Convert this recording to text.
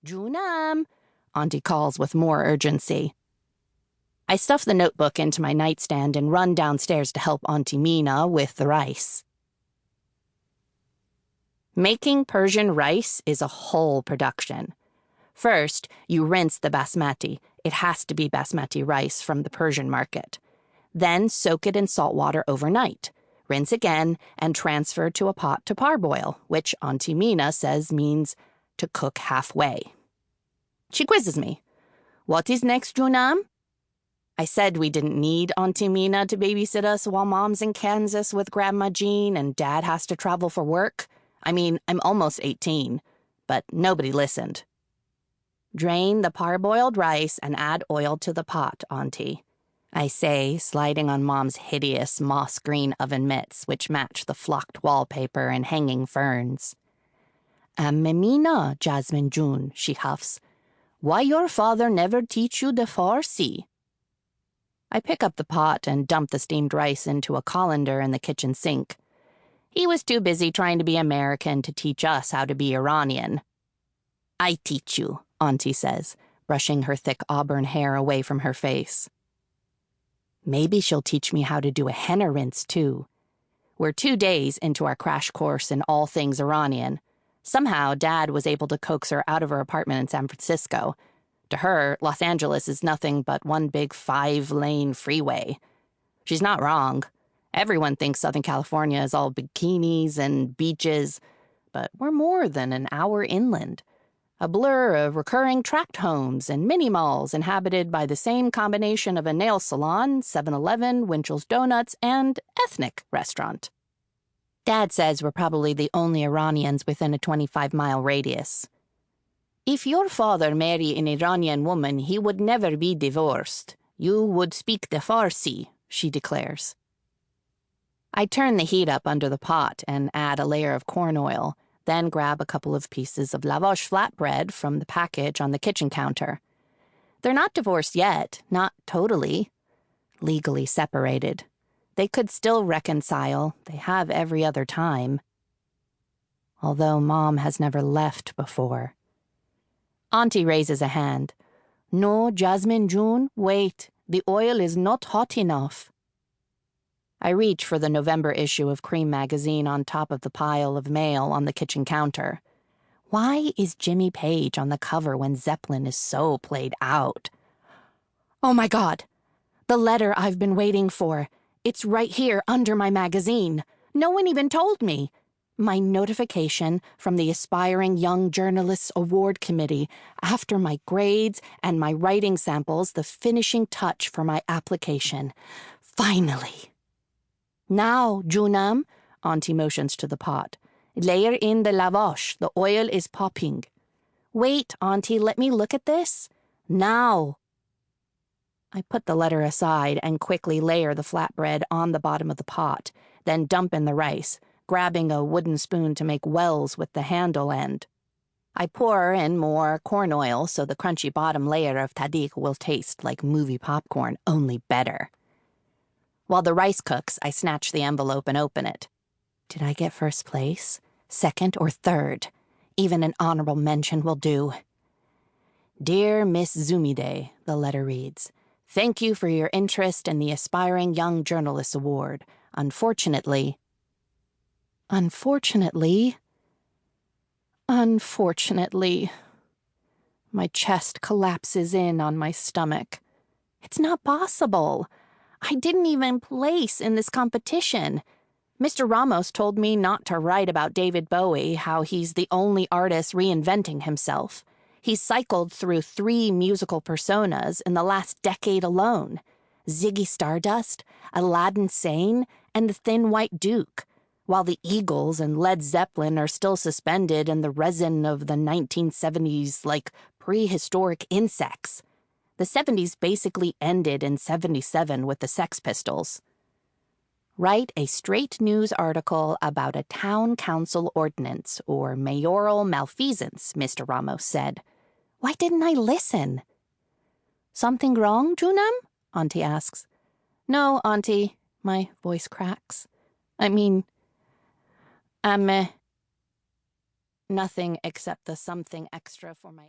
Junam, Auntie calls with more urgency. I stuff the notebook into my nightstand and run downstairs to help Auntie Mina with the rice. Making Persian rice is a whole production. First, you rinse the basmati. It has to be basmati rice from the Persian market. Then soak it in salt water overnight. Rinse again and transfer to a pot to parboil, which Auntie Mina says means to cook halfway. She quizzes me. What is next, Junam? I said we didn't need Auntie Mina to babysit us while Mom's in Kansas with Grandma Jean and Dad has to travel for work. I mean, I'm almost 18, but nobody listened. Drain the parboiled rice and add oil to the pot, Auntie, I say, sliding on Mom's hideous moss-green oven mitts, which match the flocked wallpaper and hanging ferns. Mina, Jasmine June, she huffs. Why your father never teach you the Farsi? I pick up the pot and dump the steamed rice into a colander in the kitchen sink. He was too busy trying to be American to teach us how to be Iranian. I teach you, Auntie says, brushing her thick auburn hair away from her face. Maybe she'll teach me how to do a henna rinse, too. We're 2 days into our crash course in all things Iranian. Somehow, Dad was able to coax her out of her apartment in San Francisco. To her, Los Angeles is nothing but one big 5-lane freeway. She's not wrong. Everyone thinks Southern California is all bikinis and beaches, but we're more than an hour inland. A blur of recurring tract homes and mini-malls inhabited by the same combination of a nail salon, 7-Eleven, Winchell's Donuts, and ethnic restaurant. Dad says we're probably the only Iranians within a 25-mile radius. If your father married an Iranian woman, he would never be divorced. You would speak the Farsi, she declares. I turn the heat up under the pot and add a layer of corn oil, then grab a couple of pieces of lavash flatbread from the package on the kitchen counter. They're not divorced yet, not totally. Legally separated. They could still reconcile. They have every other time. Although Mom has never left before. Auntie raises a hand. No, Jasmine June, wait. The oil is not hot enough. I reach for the November issue of Cream magazine on top of the pile of mail on the kitchen counter. Why is Jimmy Page on the cover when Zeppelin is so played out? Oh my God! The letter I've been waiting for. It's right here under my magazine. No one even told me. My notification from the Aspiring Young Journalists Award Committee after my grades and my writing samples, the finishing touch for my application. Finally. Now, Junam, Auntie motions to the pot. Layer in the lavash. The oil is popping. Wait, Auntie, let me look at this. Now. I put the letter aside and quickly layer the flatbread on the bottom of the pot, then dump in the rice, grabbing a wooden spoon to make wells with the handle end. I pour in more corn oil so the crunchy bottom layer of tahdig will taste like movie popcorn, only better. While the rice cooks, I snatch the envelope and open it. Did I get first place? Second or third? Even an honorable mention will do. Dear Miss Zumideh, the letter reads, thank you for your interest in the Aspiring Young Journalists Award. Unfortunately, my chest collapses in on my stomach. It's not possible. I didn't even place in this competition. Mr. Ramos told me not to write about David Bowie, how he's the only artist reinventing himself. He's cycled through 3 musical personas in the last decade alone. Ziggy Stardust, Aladdin Sane, and the Thin White Duke, while the Eagles and Led Zeppelin are still suspended in the resin of the 1970s like prehistoric insects. The 70s basically ended in 77 with the Sex Pistols. Write a straight news article about a town council ordinance or mayoral malfeasance, Mr. Ramos said. Why didn't I listen? Something wrong, Junam? Auntie asks. No, Auntie, my voice cracks. I mean, nothing except the something extra for my